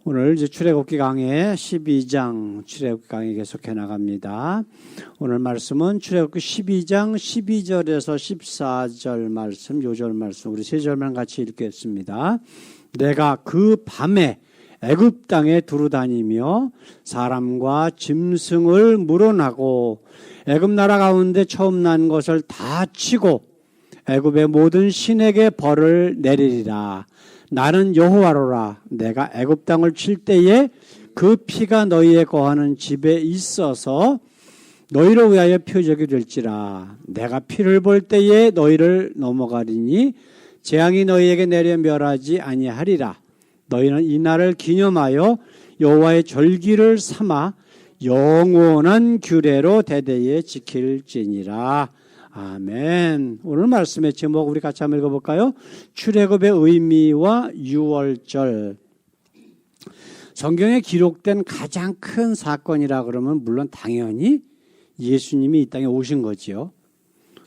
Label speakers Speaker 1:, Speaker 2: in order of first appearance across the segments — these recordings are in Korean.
Speaker 1: 오늘 이제 출애굽기 강의 12장 출애굽기 강의 계속해 나갑니다. 오늘 말씀은 출애굽기 12장 12절에서 14절 말씀, 요절 말씀 우리 세 절만 같이 읽겠습니다. 내가 그 밤에 애굽 땅에 두루다니며 사람과 짐승을 물어나고 애굽 나라 가운데 처음 난 것을 다 치고 애굽의 모든 신에게 벌을 내리리라. 나는 여호와로라. 내가 애굽 땅을 칠 때에 그 피가 너희의 거하는 집에 있어서 너희를 위하여 표적이 될지라. 내가 피를 볼 때에 너희를 넘어가리니 재앙이 너희에게 내려 멸하지 아니하리라. 너희는 이 날을 기념하여 여호와의 절기를 삼아 영원한 규례로 대대에 지킬지니라. 아멘. 오늘 말씀의 제목 우리 같이 한번 읽어볼까요? 출애굽의 의미와 유월절. 성경에 기록된 가장 큰 사건이라 그러면 물론 당연히 예수님이 이 땅에 오신 거지요.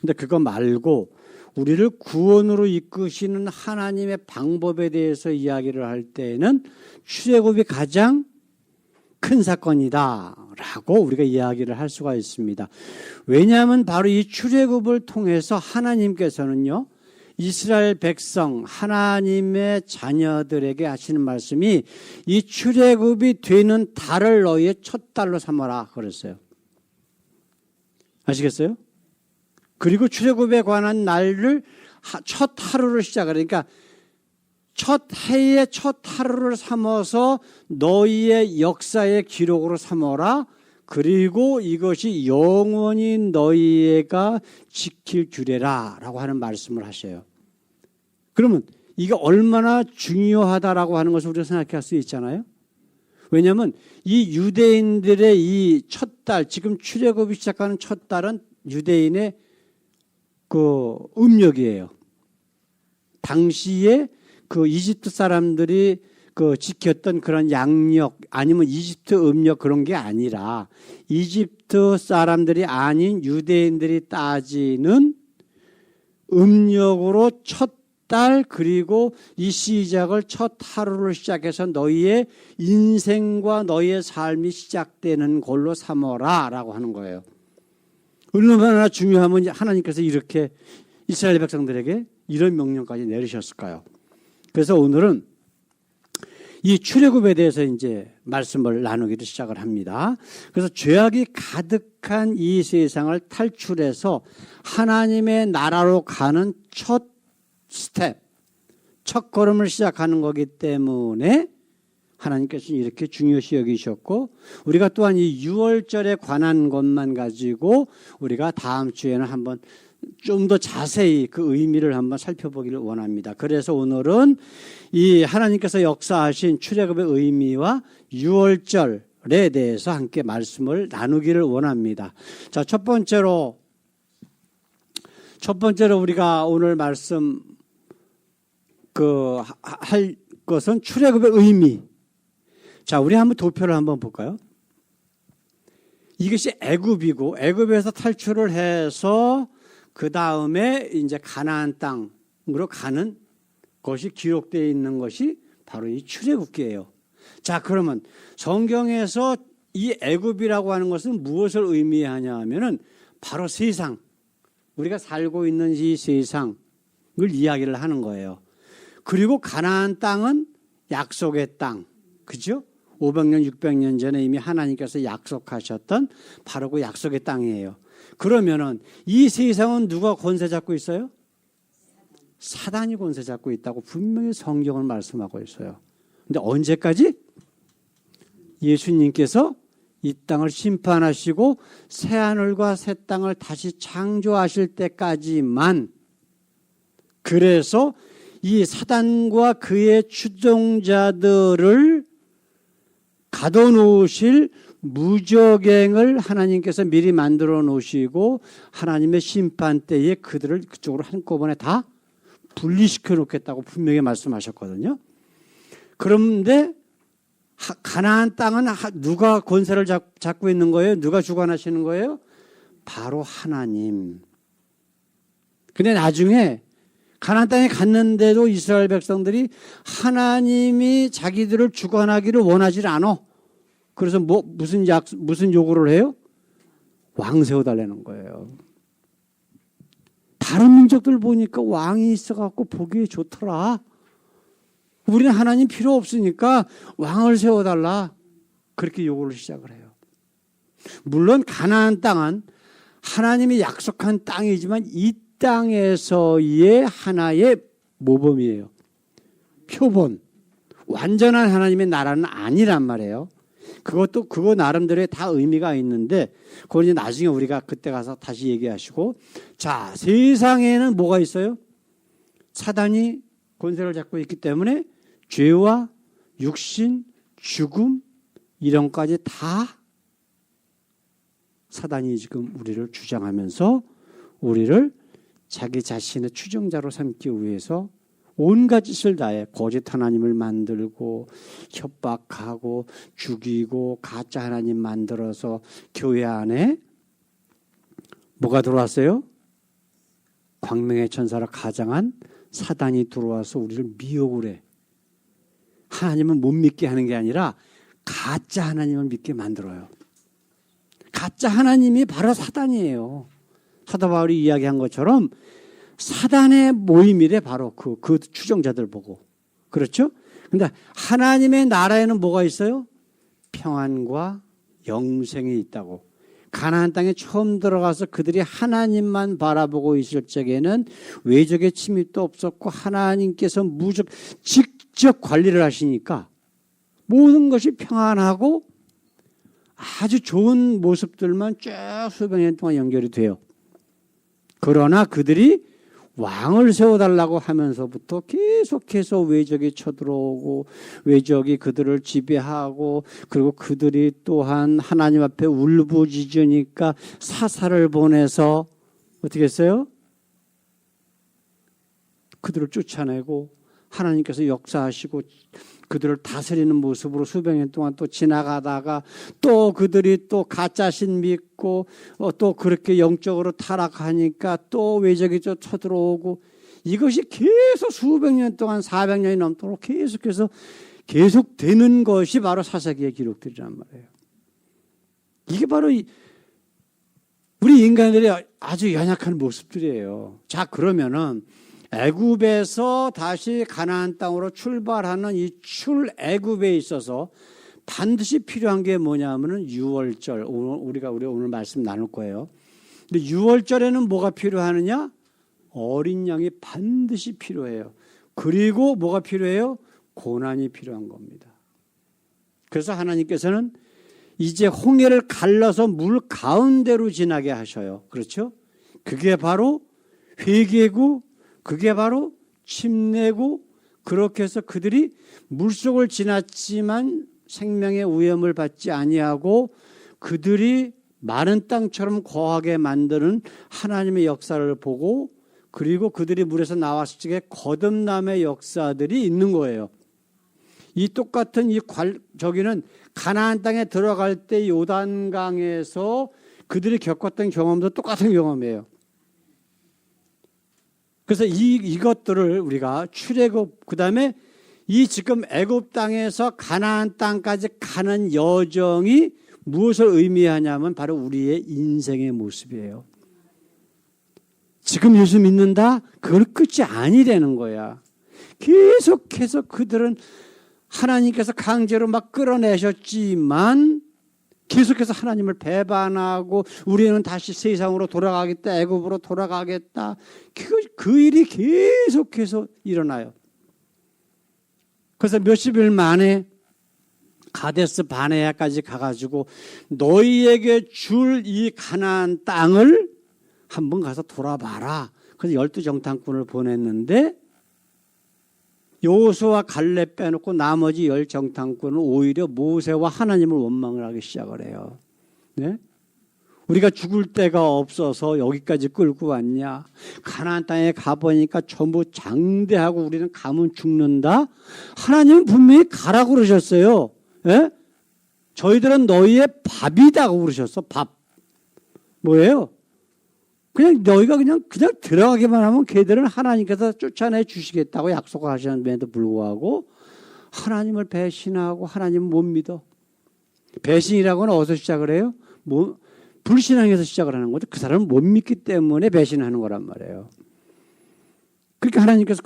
Speaker 1: 근데 그거 말고 우리를 구원으로 이끄시는 하나님의 방법에 대해서 이야기를 할 때에는 출애굽이 가장 큰 사건이다라고 우리가 이야기를 할 수가 있습니다. 왜냐하면 바로 이 출애굽을 통해서 하나님께서는요, 이스라엘 백성, 하나님의 자녀들에게 하시는 말씀이 이 출애굽이 되는 달을 너희의 첫 달로 삼아라 그랬어요. 아시겠어요? 그리고 출애굽에 관한 날을 첫 하루를 시작하라. 그러니까 첫 해의 첫 하루를 삼아서 너희의 역사의 기록으로 삼어라. 그리고 이것이 영원히 너희가 지킬 규례라 라고 하는 말씀을 하셔요. 그러면 이게 얼마나 중요하다라고 하는 것을 우리가 생각할 수 있잖아요. 왜냐하면 이 유대인들의 이 첫 달, 지금 출애굽이 시작하는 첫 달은 유대인의 그 음력이에요. 당시에 그 이집트 사람들이 그 지켰던 그런 양력 아니면 이집트 음력 그런 게 아니라 이집트 사람들이 아닌 유대인들이 따지는 음력으로 첫 달 그리고 이 시작을 첫 하루를 시작해서 너희의 인생과 너희의 삶이 시작되는 걸로 삼어라 라고 하는 거예요. 얼마나 중요하면 하나님께서 이렇게 이스라엘 백성들에게 이런 명령까지 내리셨을까요? 그래서 오늘은 이 출애굽에 대해서 이제 말씀을 나누기를 시작을 합니다. 그래서 죄악이 가득한 이 세상을 탈출해서 하나님의 나라로 가는 첫 스텝, 첫 걸음을 시작하는 거기 때문에 하나님께서는 이렇게 중요시 여기셨고 우리가 또한 이 유월절에 관한 것만 가지고 우리가 다음 주에는 한번 좀 더 자세히 그 의미를 한번 살펴보기를 원합니다. 그래서 오늘은 이 하나님께서 역사하신 출애굽의 의미와 유월절에 대해서 함께 말씀을 나누기를 원합니다. 자, 첫 번째로 우리가 오늘 말씀 할 것은 출애굽의 의미. 자, 우리 한번 도표를 한번 볼까요? 이것이 애굽이고 애굽에서 탈출을 해서 그 다음에 이제 가나안 땅으로 가는 것이 기록되어 있는 것이 바로 이 출애굽기예요. 자, 그러면 성경에서 이 애굽이라고 하는 것은 무엇을 의미하냐 하면은 바로 세상, 우리가 살고 있는 이 세상을 이야기를 하는 거예요. 그리고 가나안 땅은 약속의 땅, 그죠? 500년, 600년 전에 이미 하나님께서 약속하셨던 바로 그 약속의 땅이에요. 그러면은 이 세상은 누가 권세 잡고 있어요? 사단이 권세 잡고 있다고 분명히 성경은 말씀하고 있어요. 근데 언제까지? 예수님께서 이 땅을 심판하시고 새하늘과 새 땅을 다시 창조하실 때까지만. 그래서 이 사단과 그의 추종자들을 가둬놓으실 무적행을 하나님께서 미리 만들어 놓으시고 하나님의 심판 때에 그들을 그쪽으로 한꺼번에 다 분리시켜 놓겠다고 분명히 말씀하셨거든요. 그런데 가나안 땅은 누가 권세를 잡고 있는 거예요? 누가 주관하시는 거예요? 바로 하나님. 근데 나중에 가나안 땅에 갔는데도 이스라엘 백성들이 하나님이 자기들을 주관하기를 원하지 않아. 그래서 무슨 요구를 해요? 왕 세워달라는 거예요. 다른 민족들 보니까 왕이 있어갖고 보기에 좋더라. 우리는 하나님 필요 없으니까 왕을 세워달라. 그렇게 요구를 시작을 해요. 물론 가나안 땅은 하나님이 약속한 땅이지만 이 땅에서의 하나의 모범이에요. 표본. 완전한 하나님의 나라는 아니란 말이에요. 그거 나름대로의 다 의미가 있는데 그건 이제 나중에 우리가 그때 가서 다시 얘기하시고. 자, 세상에는 뭐가 있어요? 사단이 권세를 잡고 있기 때문에 죄와 육신, 죽음 이런 것까지 다 사단이 지금 우리를 주장하면서 우리를 자기 자신의 추종자로 삼기 위해서 온갖 짓을 다해 거짓 하나님을 만들고 협박하고 죽이고 가짜 하나님 만들어서 교회 안에 뭐가 들어왔어요? 광명의 천사를 가장한 사단이 들어와서 우리를 미혹을 해. 하나님은 못 믿게 하는 게 아니라 가짜 하나님을 믿게 만들어요. 가짜 하나님이 바로 사단이에요. 사도 바울이 이야기한 것처럼 사단의 모임이래. 바로 그 추종자들 보고. 그렇죠? 근데 하나님의 나라에는 뭐가 있어요? 평안과 영생이 있다고. 가나안 땅에 처음 들어가서 그들이 하나님만 바라보고 있을 적에는 외적의 침입도 없었고 하나님께서 직접 관리를 하시니까 모든 것이 평안하고 아주 좋은 모습들만 쭉 수백 년 동안 연결이 돼요. 그러나 그들이 왕을 세워달라고 하면서부터 계속해서 외적이 쳐들어오고 외적이 그들을 지배하고 그리고 그들이 또한 하나님 앞에 울부짖으니까 사사를 보내서 어떻게 했어요? 그들을 쫓아내고 하나님께서 역사하시고 그들을 다스리는 모습으로 수백 년 동안 또 지나가다가 또 그들이 또 가짜신 믿고 또 그렇게 영적으로 타락하니까 또 외적이 또 쳐들어오고 이것이 계속 수백 년 동안 400년이 넘도록 계속해서 계속되는 것이 바로 사사기의 기록들이란 말이에요. 이게 바로 우리 인간들의 아주 연약한 모습들이에요. 자, 그러면은 애굽에서 다시 가나안 땅으로 출발하는 이 출애굽에 있어서 반드시 필요한 게 뭐냐면은 유월절. 우리가 오늘 말씀 나눌 거예요. 근데 유월절에는 뭐가 필요하느냐? 어린 양이 반드시 필요해요. 그리고 뭐가 필요해요? 고난이 필요한 겁니다. 그래서 하나님께서는 이제 홍해를 갈라서 물 가운데로 지나게 하셔요. 그렇죠? 그게 바로 회개고 그게 바로 침례고 그렇게 해서 그들이 물속을 지났지만 생명의 위험을 받지 아니하고 그들이 마른 땅처럼 거하게 만드는 하나님의 역사를 보고 그리고 그들이 물에서 나왔을 적에 거듭남의 역사들이 있는 거예요. 이 똑같은 저기는 가나안 땅에 들어갈 때 요단강에서 그들이 겪었던 경험도 똑같은 경험이에요. 그래서 이것들을 우리가 출애굽 그다음에 이 지금 애굽 땅에서 가나안 땅까지 가는 여정이 무엇을 의미하냐면 바로 우리의 인생의 모습이에요. 지금 예수 믿는다? 그건 끝이 아니라는 거야. 계속해서 그들은 하나님께서 강제로 막 끌어내셨지만 계속해서 하나님을 배반하고 우리는 다시 세상으로 돌아가겠다, 애굽으로 돌아가겠다. 그 일이 계속해서 일어나요. 그래서 몇십 일 만에 가데스 바네아까지 가가지고 너희에게 줄 이 가나안 땅을 한번 가서 돌아봐라. 그래서 12정탐꾼을 보냈는데 여호수아 갈렙 빼놓고 나머지 10정탐꾼은 오히려 모세와 하나님을 원망을 하기 시작을 해요. 네? 우리가 죽을 데가 없어서 여기까지 끌고 왔냐? 가나안 땅에 가보니까 전부 장대하고 우리는 가면 죽는다? 하나님은 분명히 가라고 그러셨어요. 네? 저희들은 너희의 밥이다고 그러셨어. 밥. 뭐예요? 그냥 너희가 그냥 들어가기만 하면 걔들은 하나님께서 쫓아내 주시겠다고 약속을 하셨는데도 불구하고 하나님을 배신하고 하나님을 못 믿어. 배신이라고는 어디서 시작을 해요? 불신앙에서 시작을 하는 거죠. 그 사람은 못 믿기 때문에 배신하는 거란 말이에요. 그러니까 하나님께서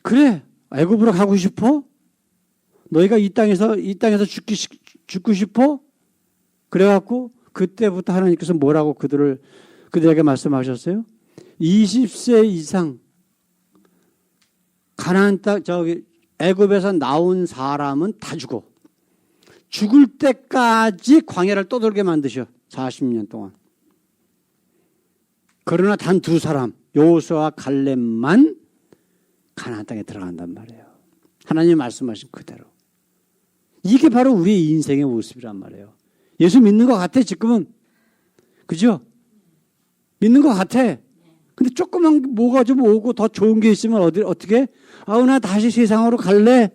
Speaker 1: 그래 애굽으로 가고 싶어? 너희가 이 땅에서 죽고 싶어? 그래갖고 그때부터 하나님께서 뭐라고 그들에게 말씀하셨어요? 20세 이상 가나안 땅 애굽에서 나온 사람은 다 죽어. 죽을 때까지 광야를 떠돌게 만드셔. 40년 동안. 그러나 단 두 사람 여호수아와 갈렙만 가나안 땅에 들어간단 말이에요. 하나님 말씀하신 그대로. 이게 바로 우리의 인생의 모습이란 말이에요. 예수 믿는 것 같아 지금은. 그죠? 믿는 것 같아. 근데 조금만 뭐가 좀 오고 더 좋은 게 있으면 어떻게? 나 다시 세상으로 갈래?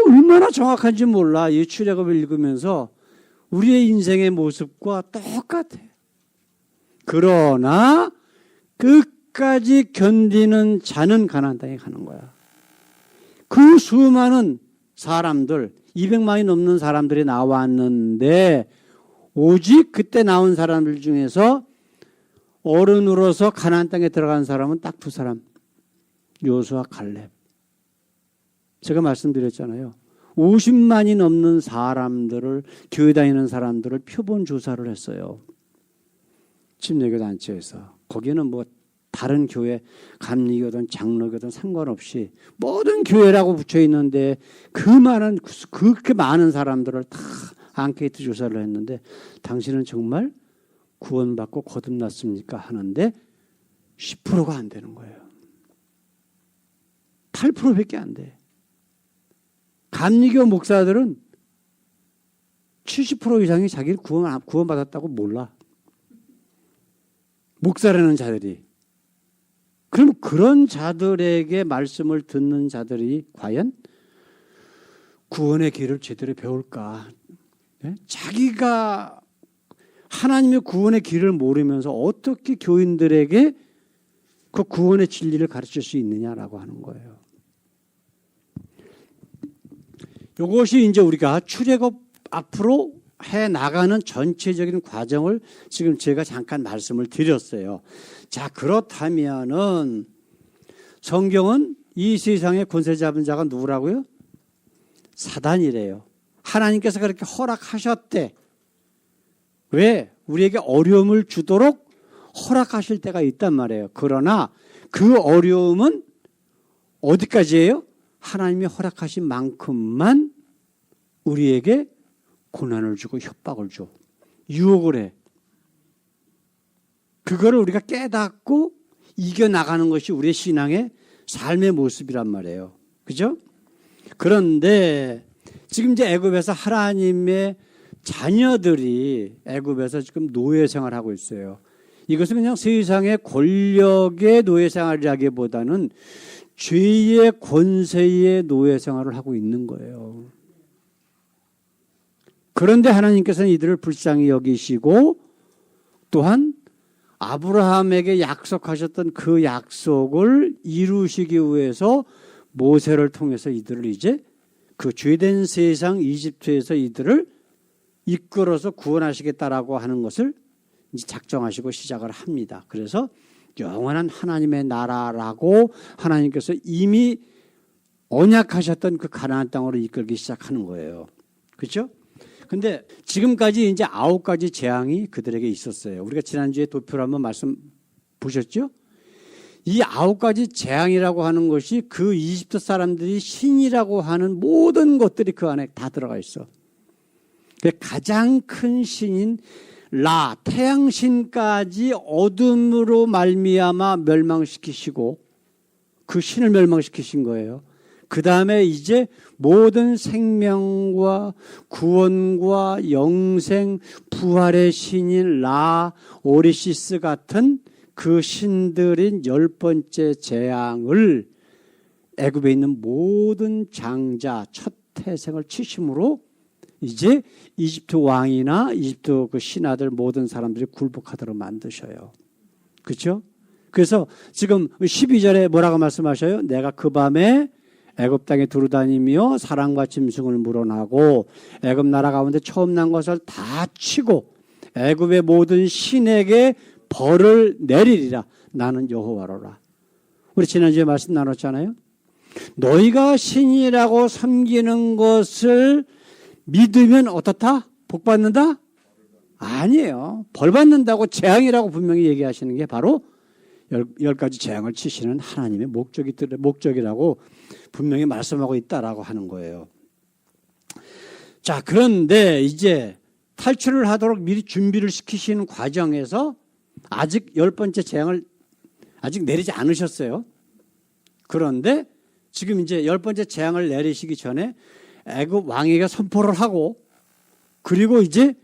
Speaker 1: 얼마나 정확한지 몰라. 이 출애굽을 읽으면서 우리의 인생의 모습과 똑같아. 그러나 끝까지 견디는 자는 가나안 땅에 가는 거야. 그 수많은 사람들, 200만이 넘는 사람들이 나왔는데 오직 그때 나온 사람들 중에서 어른으로서 가나안 땅에 들어간 사람은 딱 두 사람. 여호수아 갈렙. 제가 말씀드렸잖아요. 50만이 넘는 사람들을, 교회 다니는 사람들을 표본 조사를 했어요. 침례교 단체에서. 거기는 뭐 다른 교회, 감리교든 장로교든 상관없이 모든 교회라고 붙여 있는데 그렇게 많은 사람들을 다 앙케이트 조사를 했는데 당신은 정말 구원받고 거듭났습니까? 하는데 10%가 안 되는 거예요. 8%밖에 안 돼. 감리교 목사들은 70% 이상이 자기를 구원받았다고 몰라. 목사라는 자들이. 그럼 그런 자들에게 말씀을 듣는 자들이 과연 구원의 길을 제대로 배울까? 네? 자기가 하나님의 구원의 길을 모르면서 어떻게 교인들에게 그 구원의 진리를 가르칠 수 있느냐라고 하는 거예요. 이것이 이제 우리가 출애굽 앞으로 해 나가는 전체적인 과정을 지금 제가 잠깐 말씀을 드렸어요. 자, 그렇다면은 성경은 이 세상의 권세 잡은 자가 누구라고요? 사단이래요. 하나님께서 그렇게 허락하셨대. 왜? 우리에게 어려움을 주도록 허락하실 때가 있단 말이에요. 그러나 그 어려움은 어디까지예요? 하나님이 허락하신 만큼만 우리에게 고난을 주고 협박을 줘. 유혹을 해. 그거를 우리가 깨닫고 이겨나가는 것이 우리의 신앙의 삶의 모습이란 말이에요. 그죠? 그런데 지금 이제 애굽에서 하나님의 자녀들이 애굽에서 지금 노예 생활을 하고 있어요. 이것은 그냥 세상의 권력의 노예 생활이라기보다는 죄의 권세의 노예 생활을 하고 있는 거예요. 그런데 하나님께서는 이들을 불쌍히 여기시고 또한 아브라함에게 약속하셨던 그 약속을 이루시기 위해서 모세를 통해서 이들을 이제 그 죄된 세상 이집트에서 이들을 이끌어서 구원하시겠다라고 하는 것을 이제 작정하시고 시작을 합니다. 그래서 영원한 하나님의 나라라고 하나님께서 이미 언약하셨던 그 가나안 땅으로 이끌기 시작하는 거예요. 그렇죠? 근데 지금까지 이제 9가지 재앙이 그들에게 있었어요. 우리가 지난주에 도표를 한번 말씀 보셨죠? 이 9가지 재앙이라고 하는 것이 그 이집트 사람들이 신이라고 하는 모든 것들이 그 안에 다 들어가 있어. 가장 큰 신인 라, 태양신까지 어둠으로 말미암아 멸망시키시고 그 신을 멸망시키신 거예요. 그 다음에 이제 모든 생명과 구원과 영생, 부활의 신인 라, 오리시스 같은 그 신들인 10번째 재앙을 애굽에 있는 모든 장자, 첫 태생을 치심으로 이제 이집트 왕이나 이집트 그 신하들 모든 사람들이 굴복하도록 만드셔요. 그렇죠? 그래서 지금 12절에 뭐라고 말씀하셔요? 내가 그 밤에 애굽 땅에 두루다니며 사람과 짐승을 물어나고 애굽 나라 가운데 처음 난 것을 다 치고 애굽의 모든 신에게 벌을 내리리라. 나는 여호와로라. 우리 지난주에 말씀 나눴잖아요. 너희가 신이라고 섬기는 것을 믿으면 어떻다? 복 받는다? 아니에요. 벌 받는다고 재앙이라고 분명히 얘기하시는 게 바로 열 가지 재앙을 치시는 하나님의 목적이라고 분명히 말씀하고 있다라고 하는 거예요. 자, 그런데 이제 탈출을 하도록 미리 준비를 시키시는 과정에서 아직 10번째 재앙을 아직 내리지 않으셨어요. 그런데 지금 이제 10번째 재앙을 내리시기 전에 애굽 왕에게 선포를 하고 그리고 이제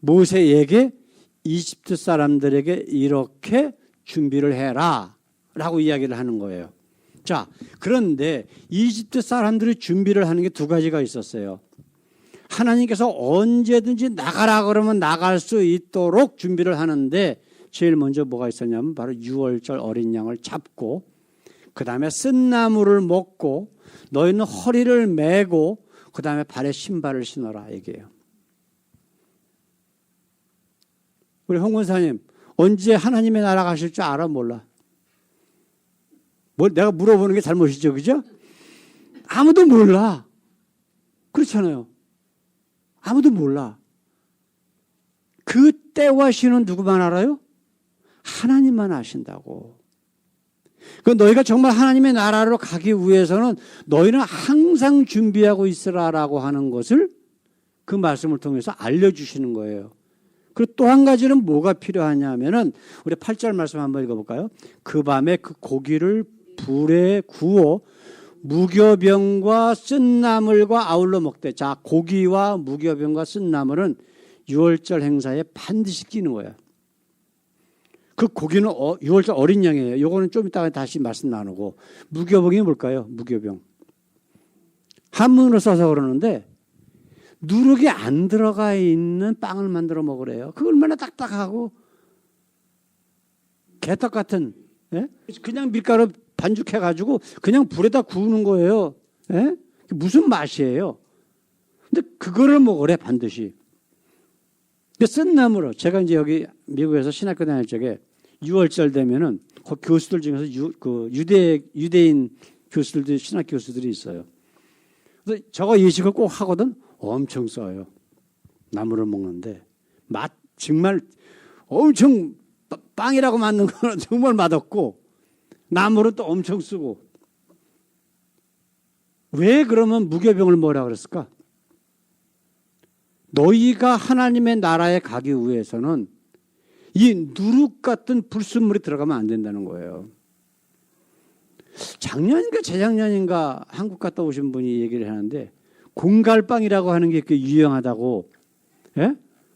Speaker 1: 모세에게 이집트 사람들에게 이렇게 준비를 해라 라고 이야기를 하는 거예요. 자, 그런데 이집트 사람들이 준비를 하는 게 두 가지가 있었어요. 하나님께서 언제든지 나가라 그러면 나갈 수 있도록 준비를 하는데 제일 먼저 뭐가 있었냐면 바로 유월절 어린 양을 잡고 그 다음에 쓴나무를 먹고 너희는 허리를 메고 그 다음에 발에 신발을 신어라 얘기해요. 우리 홍 권사님 언제 하나님의 나라 가실 줄 알아 몰라? 뭐 내가 물어보는 게 잘못이죠, 그죠? 아무도 몰라. 그렇잖아요. 아무도 몰라. 그 때와 시는 누구만 알아요? 하나님만 아신다고. 그 너희가 정말 하나님의 나라로 가기 위해서는 너희는 항상 준비하고 있으라라고 하는 것을 그 말씀을 통해서 알려주시는 거예요. 그리고 또 한 가지는 뭐가 필요하냐면은 우리 8절 말씀 한번 읽어볼까요? 그 밤에 그 고기를 불에 구워 무교병과 쓴나물과 아울러 먹되. 자, 고기와 무교병과 쓴나물은 6월절 행사에 반드시 끼는 거예요. 그 고기는 6월절 어린 양이에요. 이거는 좀 이따가 다시 말씀 나누고. 무교병이 뭘까요? 무교병. 한문으로 써서 그러는데 누룩이 안 들어가 있는 빵을 만들어 먹으래요. 그 얼마나 딱딱하고 개떡 같은, 예? 그냥 밀가루 반죽해가지고 그냥 불에다 구우는 거예요. 예? 무슨 맛이에요? 근데 그거를 먹으래 반드시. 쓴나무로 제가 이제 여기 미국에서 신학교 다닐 적에 6월절 되면은 그 교수들 중에서 유대인 교수들도 신학 교수들이 있어요. 그래서 저거 예식을 꼭 하거든. 엄청 써요. 나무를 먹는데 맛 정말 엄청 빵이라고 만든 거는 정말 맛없고 나무를 또 엄청 쓰고. 왜 그러면 무교병을 먹으라 그랬을까? 너희가 하나님의 나라에 가기 위해서는 이 누룩 같은 불순물이 들어가면 안 된다는 거예요. 작년인가 재작년인가 한국 갔다 오신 분이 얘기를 하는데 공갈빵이라고 하는 게 유행하다고. 예?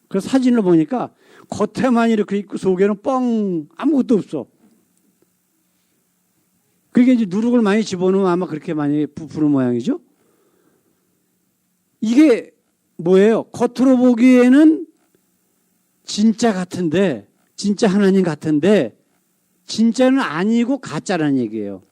Speaker 1: 그 사진을 보니까 겉에만 이렇게 있고 속에는 뻥 아무것도 없어. 그게 이제 누룩을 많이 집어넣으면 아마 그렇게 많이 부푸는 모양이죠. 이게 뭐예요? 겉으로 보기에는 진짜 같은데, 진짜 하나님 같은데, 진짜는 아니고 가짜라는 얘기예요.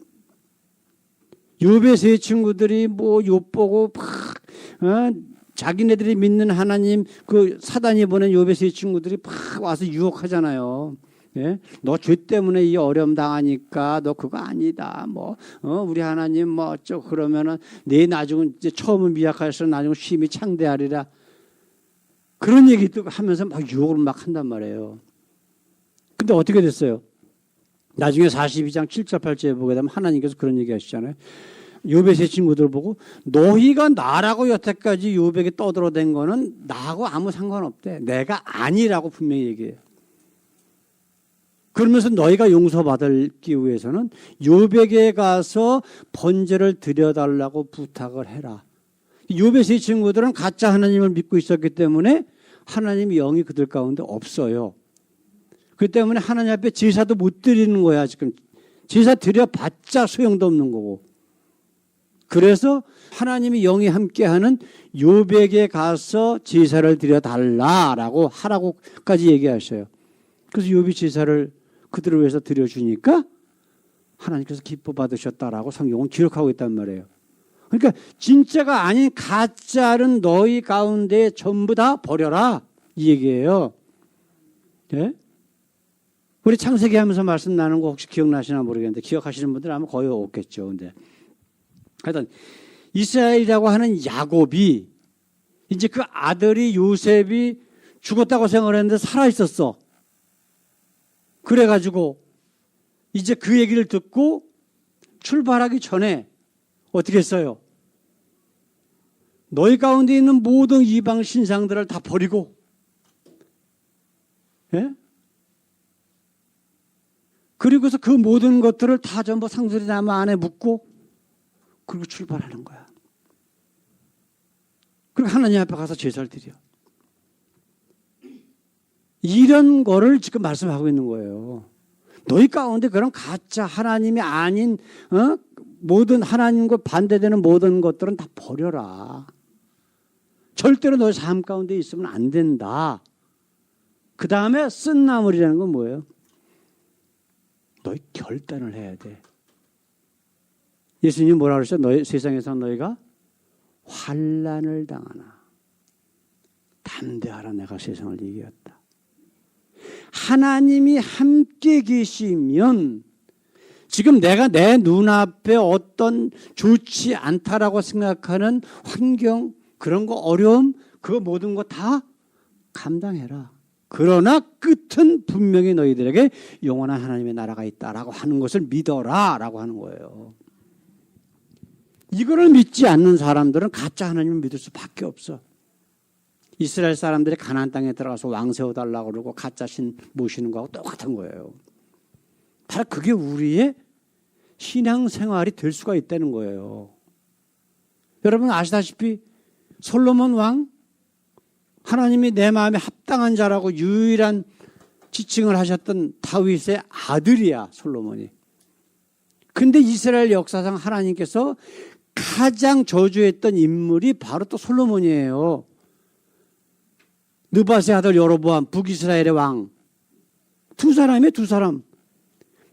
Speaker 1: 욥의 세 친구들이 뭐 욥 보고 막, 자기네들이 믿는 하나님, 그 사단이 보낸 욥의 세 친구들이 막 와서 유혹하잖아요. 예? 너 죄 때문에 이 어려움 당하니까 너 그거 아니다. 뭐, 우리 하나님 뭐 어쩌고 그러면은 내 나중은 이제 처음은 미약할수록 나중은 심히 창대하리라. 그런 얘기도 하면서 막 유혹을 막 한단 말이에요. 근데 어떻게 됐어요? 나중에 42장 7절 8절에 보게 되면 하나님께서 그런 얘기 하시잖아요. 욥의 세 친구들 보고 너희가 나라고 여태까지 욥에게 떠들어댄 거는 나하고 아무 상관없대. 내가 아니라고 분명히 얘기해요. 그러면서 너희가 용서받기 위해서는 욥에게 가서 번제를 드려달라고 부탁을 해라. 욥의 세 친구들은 가짜 하나님을 믿고 있었기 때문에 하나님의 영이 그들 가운데 없어요. 그 때문에 하나님 앞에 제사도 못 드리는 거야. 지금 제사 드려봤자 소용도 없는 거고. 그래서 하나님이 영이 함께하는 요백에 가서 제사를 드려달라라고 하라고까지 얘기하셔요. 그래서 요비 제사를 그들을 위해서 드려주니까 하나님께서 기뻐 받으셨다라고 성경은 기록하고 있단 말이에요. 그러니까 진짜가 아닌 가짜는 너희 가운데 전부 다 버려라 이 얘기예요. 예? 우리 창세기 하면서 말씀 나누는 거 혹시 기억나시나 모르겠는데 기억하시는 분들 아마 거의 없겠죠. 근데 하여튼 이스라엘이라고 하는 야곱이 이제 그 아들이 요셉이 죽었다고 생각했는데 살아 있었어. 그래가지고 이제 그 얘기를 듣고 출발하기 전에 어떻게 했어요? 너희 가운데 있는 모든 이방 신상들을 다 버리고, 예? 그리고서 그 모든 것들을 다 전부 상수리 나무 안에 묻고, 그리고 출발하는 거야. 그리고 하나님 앞에 가서 제사를 드려. 이런 거를 지금 말씀하고 있는 거예요. 너희 가운데 그런 가짜 하나님이 아닌 모든 하나님과 반대되는 모든 것들은 다 버려라. 절대로 너희 삶 가운데 있으면 안 된다. 그 다음에 쓴 나물이라는 건 뭐예요? 너희 결단을 해야 돼. 예수님이 뭐라 그러셨어요? 너희 세상에서 너희가 환난을 당하나 담대하라, 내가 세상을 이겼다. 하나님이 함께 계시면 지금 내가 내 눈앞에 어떤 좋지 않다라고 생각하는 환경, 그런 거, 어려움, 그 모든 거 다 감당해라. 그러나 끝은 분명히 너희들에게 영원한 하나님의 나라가 있다라고 하는 것을 믿어라 라고 하는 거예요. 이거를 믿지 않는 사람들은 가짜 하나님을 믿을 수밖에 없어. 이스라엘 사람들이 가나안 땅에 들어가서 왕 세워달라고 그러고 가짜 신 모시는 거하고 똑같은 거예요. 바로 그게 우리의 신앙생활이 될 수가 있다는 거예요. 여러분 아시다시피 솔로몬 왕, 하나님이 내 마음에 합당한 자라고 유일한 지칭을 하셨던 다윗의 아들이야, 솔로몬이. 근데 이스라엘 역사상 하나님께서 가장 저주했던 인물이 바로 또 솔로몬이에요. 느밧의 아들 여로보암, 북이스라엘의 왕. 두 사람이에요, 두 사람.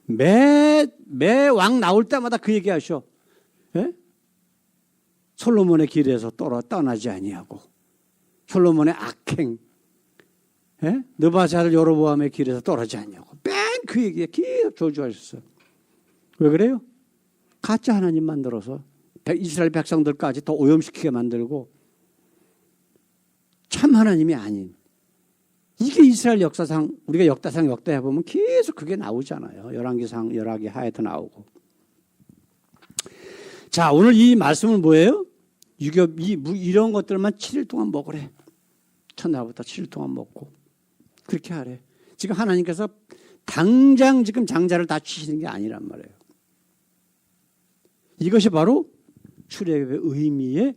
Speaker 1: 매 왕 나올 때마다 그 얘기 하셔. 예? 솔로몬의 길에서 떠나지 아니하고, 솔로몬의 악행, 예? 느밧의 아들 여로보암의 길에서 떠나지 아니하고, 맨 그 얘기에 계속 저주하셨어요. 왜 그래요? 가짜 하나님 만들어서 이스라엘 백성들까지 더 오염시키게 만들고 참 하나님이 아닌, 이게 이스라엘 역사상, 우리가 역사상 역대해보면 계속 그게 나오잖아요. 열왕기상, 열왕기 하에도 나오고. 자, 오늘 이 말씀은 뭐예요? 이런 것들만 7일 동안 먹으래. 첫날부터 7일 동안 먹고. 그렇게 하래. 지금 하나님께서 당장 지금 장자를 다 치시는 게 아니란 말이에요. 이것이 바로 출애굽의 의미의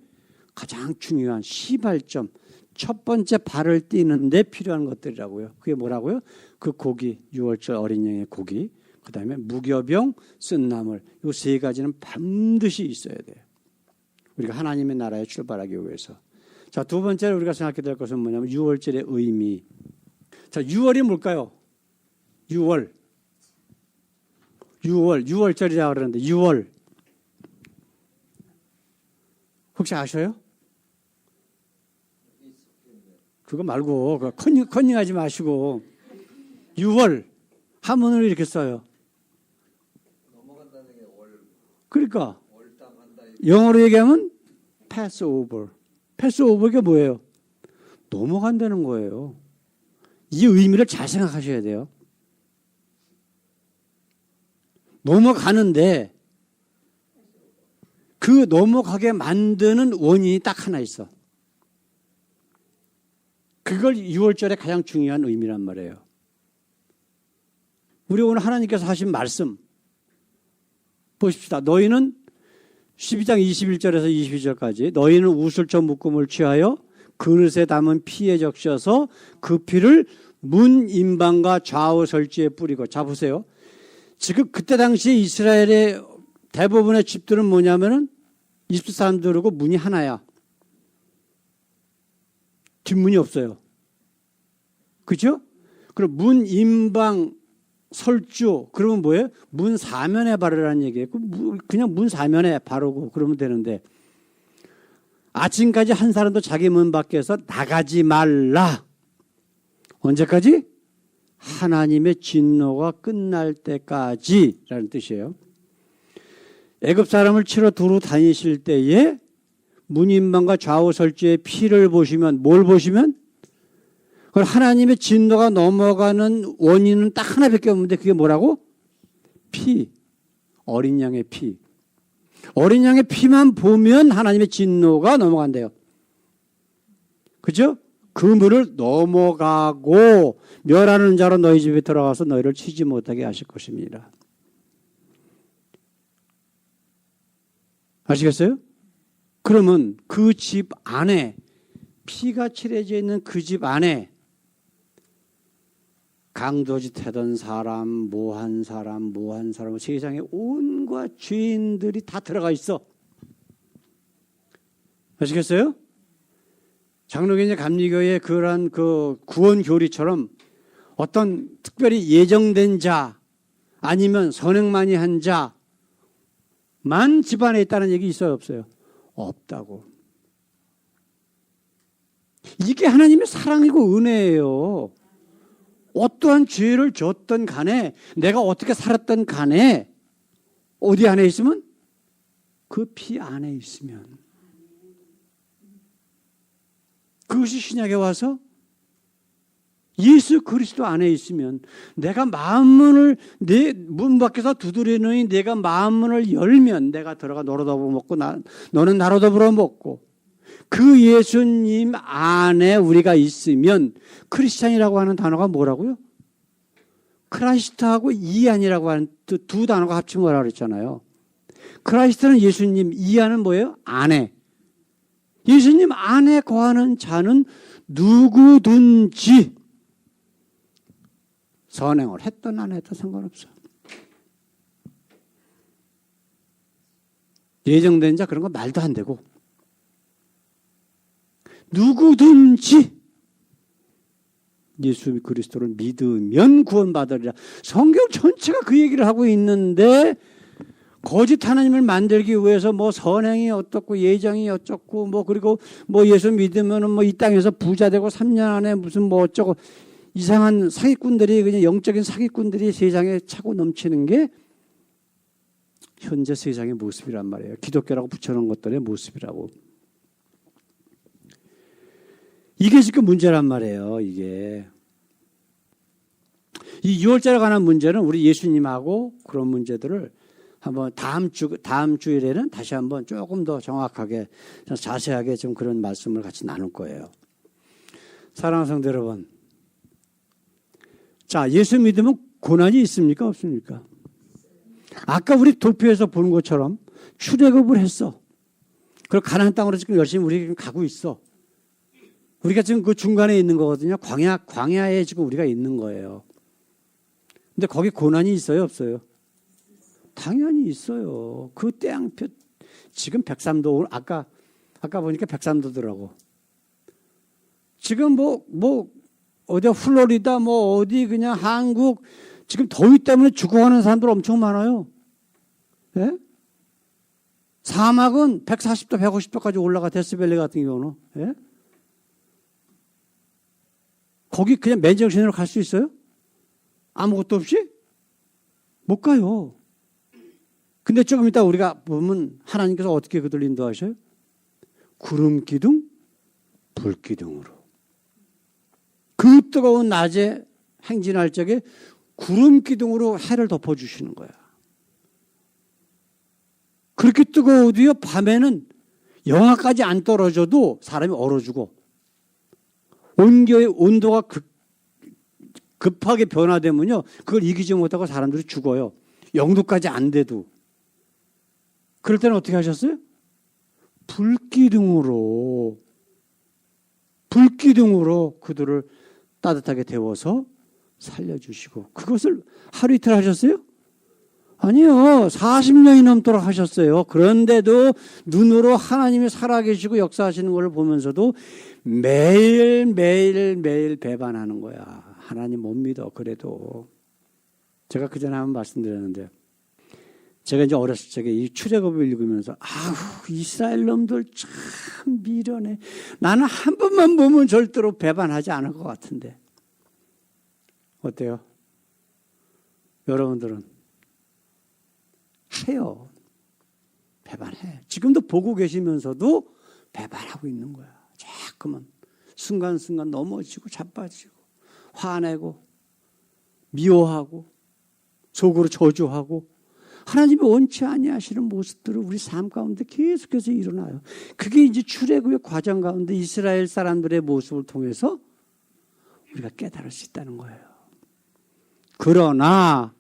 Speaker 1: 가장 중요한 시발점, 첫 번째 발을 띄는데 필요한 것들이라고요. 그게 뭐라고요? 그 고기, 6월절 어린 양의 고기, 그 다음에 무교병, 쓴 나물, 이 세 가지는 반드시 있어야 돼요. 우리가 하나님의 나라에 출발하기 위해서. 자, 두 번째로 우리가 생각해야 될 것은 뭐냐면 6월절의 의미. 자, 6월이 뭘까요? 6월절이라고 그러는데 6월. 혹시 아셔요? 그거 말고 컨닝하지 마시고 6월 한문으로 이렇게 써요.
Speaker 2: 넘어간다는 게 월.
Speaker 1: 그러니까
Speaker 2: 월담한다.
Speaker 1: 영어로 얘기하면 Passover. Passover가 뭐예요? 넘어간다는 거예요. 이 의미를 잘 생각하셔야 돼요. 넘어가는데 그 넘어가게 만드는 원인이 딱 하나 있어. 그걸 6월절의 가장 중요한 의미란 말이에요. 우리 오늘 하나님께서 하신 말씀 보십시다. 너희는 12장 21절에서 22절까지 너희는 우슬초 묶음을 취하여 그릇에 담은 피에 적셔서 그 피를 문 임방과 좌우 설지에 뿌리고. 자 보세요. 지금 그때 당시에 이스라엘의 대부분의 집들은 뭐냐면은 이집트 사람들하고 문이 하나야. 뒷문이 없어요. 그죠? 그럼 문 임방 설주 그러면 뭐예요? 문 사면에 바르라는 얘기예요. 그냥 문 사면에 바르고 그러면 되는데 아침까지 한 사람도 자기 문 밖에서 나가지 말라. 언제까지? 하나님의 진노가 끝날 때까지라는 뜻이에요. 애굽 사람을 치러 두루 다니실 때에 문임방과 좌우 설주의 피를 보시면 뭘 보시면? 그걸 하나님의 진노가 넘어가는 원인은 딱 하나밖에 없는데 그게 뭐라고? 피. 어린 양의 피. 어린 양의 피만 보면 하나님의 진노가 넘어간대요. 그죠? 그 물을 넘어가고 멸하는 자로 너희 집에 들어가서 너희를 치지 못하게 하실 것입니다. 아시겠어요? 그러면 그 집 안에 피가 칠해져 있는 그 집 안에 강도짓 하던 사람, 모한 사람, 세상에 온갖 죄인들이 다 들어가 있어. 아시겠어요? 장로교회 감리교회 그런 그 구원 교리처럼 어떤 특별히 예정된 자 아니면 선행 많이 한 자만 집안에 있다는 얘기 있어요, 없어요? 없다고. 이게 하나님의 사랑이고 은혜예요. 어떠한 죄를 졌던 간에 내가 어떻게 살았던 간에 어디 안에 있으면 그 피 안에 있으면 그것이 신약에 와서 예수 그리스도 안에 있으면 내가 마음문을 내 문 밖에서 두드리느니 내가 마음문을 열면 내가 들어가 너로 더불어 먹고 너는 나로 더불어 먹고 그 예수님 안에 우리가 있으면 크리스찬이라고 하는 단어가 뭐라고요? 크라이스트하고 이안이라고 하는 두 단어가 합치면 뭐라고 그랬잖아요. 크라이스트는 예수님, 이안은 뭐예요? 안에. 예수님 안에 거하는 자는 누구든지 선행을 했든 안 했든 상관없어요. 예정된 자 그런 거 말도 안 되고 누구든지 예수 그리스도를 믿으면 구원받으리라. 성경 전체가 그 얘기를 하고 있는데 거짓 하나님을 만들기 위해서 뭐 선행이 어떻고 예정이 어쩌고 뭐 그리고 뭐 예수 믿으면은 뭐 이 땅에서 부자 되고 3년 안에 무슨 뭐 어쩌고 이상한 사기꾼들이 그냥 영적인 사기꾼들이 세상에 차고 넘치는 게 현재 세상의 모습이란 말이에요. 기독교라고 붙여놓은 것들의 모습이라고. 이게 지금 문제란 말이에요. 이게 이 유월절에 관한 문제는 우리 예수님하고 그런 문제들을 한번 다음 주일에는 다시 한번 조금 더 정확하게 자세하게 좀 그런 말씀을 같이 나눌 거예요. 사랑하는 성도 여러분, 자 예수 믿으면 고난이 있습니까 없습니까? 아까 우리 도표에서 보는 것처럼 출애굽을 했어. 그리고 가나안 땅으로 지금 열심히 우리 가고 있어. 우리가 지금 그 중간에 있는 거거든요. 광야에 지금 우리가 있는 거예요. 근데 거기 고난이 있어요, 없어요? 당연히 있어요. 그 태양표 지금 103도 아까 보니까 103도더라고. 지금 뭐 어디 플로리다 뭐 어디 그냥 한국 지금 더위 때문에 죽어가는 사람들 엄청 많아요. 예? 사막은 140도, 150도까지 올라가 데스밸리 같은 경우는. 예? 거기 그냥 맨정신으로 갈 수 있어요? 아무것도 없이? 못 가요. 근데 조금 이따 우리가 보면 하나님께서 어떻게 그들 인도하셔요? 구름 기둥, 불 기둥으로. 그 뜨거운 낮에 행진할 적에 구름 기둥으로 해를 덮어주시는 거야. 그렇게 뜨거우디요 밤에는 영하까지 안 떨어져도 사람이 얼어 죽어. 온도가 급하게 변화되면요 그걸 이기지 못하고 사람들이 죽어요. 0도까지 안 돼도. 그럴 때는 어떻게 하셨어요? 불기둥으로 그들을 따뜻하게 데워서 살려주시고 그것을 하루 이틀 하셨어요? 아니요. 40년이 넘도록 하셨어요. 그런데도 눈으로 하나님이 살아계시고 역사하시는 걸 보면서도 매일 배반하는 거야. 하나님 못 믿어. 그래도 제가 그전에 한번 말씀드렸는데 제가 이제 어렸을 적에 이 출애굽을 읽으면서 이스라엘 놈들 참 미련해. 나는 한 번만 보면 절대로 배반하지 않을 것 같은데 어때요? 여러분들은 해요. 배반해. 지금도 보고 계시면서도 배반하고 있는 거야. 자꾸만 순간순간 넘어지고 자빠지고 화내고 미워하고 속으로 저주하고 하나님이 원치 아니하시는 모습들을 우리 삶 가운데 계속해서 일어나요. 그게 이제 출애굽의 과정 가운데 이스라엘 사람들의 모습을 통해서 우리가 깨달을 수 있다는 거예요. 그러나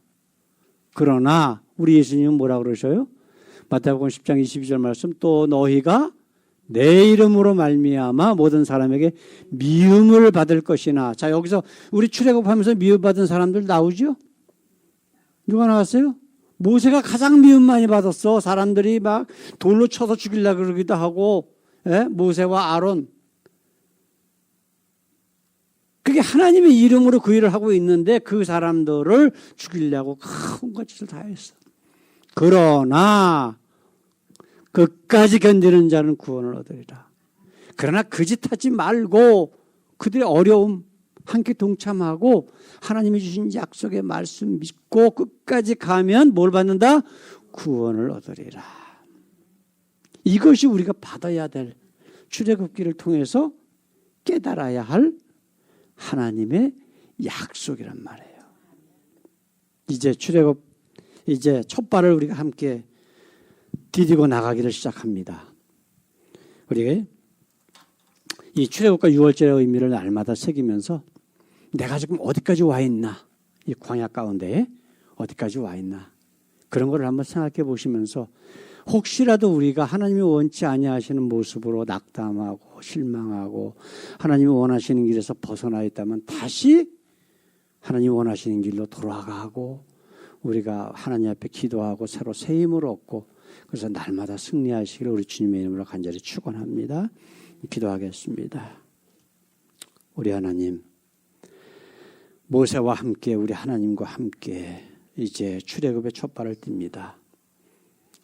Speaker 1: 우리 예수님은 뭐라고 그러셔요? 마태복음 10장 22절 말씀, 또 너희가 내 이름으로 말미암아 모든 사람에게 미움을 받을 것이나. 자, 여기서 우리 출애굽하면서 미움받은 사람들 나오죠? 누가 나왔어요? 모세가 가장 미움 많이 받았어. 사람들이 막 돌로 쳐서 죽이려고 그러기도 하고, 모세와 아론. 그게 하나님의 이름으로 그 일을 하고 있는데 그 사람들을 죽이려고 온갖 짓을 다 했어. 그러나 끝까지 견디는 자는 구원을 얻으리라. 그러나 그 짓 하지 말고 그들의 어려움 함께 동참하고 하나님이 주신 약속의 말씀 믿고 끝까지 가면 뭘 받는다? 구원을 얻으리라. 이것이 우리가 받아야 될 출애굽기를 통해서 깨달아야 할 하나님의 약속이란 말이에요. 이제 출애굽 이제 첫 발을 우리가 함께 디디고 나가기를 시작합니다. 우리가 이 출애굽과 유월절의 의미를 날마다 새기면서 내가 지금 어디까지 와 있나, 이 광야 가운데 어디까지 와 있나, 그런 걸 한번 생각해 보시면서 혹시라도 우리가 하나님이 원치 아니하시는 모습으로 낙담하고 실망하고 하나님이 원하시는 길에서 벗어나 있다면 다시 하나님이 원하시는 길로 돌아가고 우리가 하나님 앞에 기도하고 새로 새 힘을 얻고 그래서 날마다 승리하시기를 우리 주님의 이름으로 간절히 축원합니다. 기도하겠습니다. 우리 하나님, 모세와 함께 우리 하나님과 함께 이제 출애굽의 첫 발을 띱니다.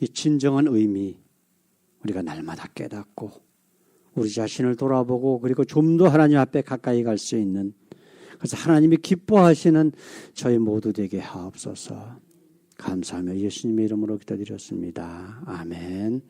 Speaker 1: 이 진정한 의미 우리가 날마다 깨닫고 우리 자신을 돌아보고 그리고 좀 더 하나님 앞에 가까이 갈 수 있는, 그래서 하나님이 기뻐하시는 저희 모두 되게 하옵소서. 감사하며 예수님의 이름으로 기도드렸습니다. 아멘.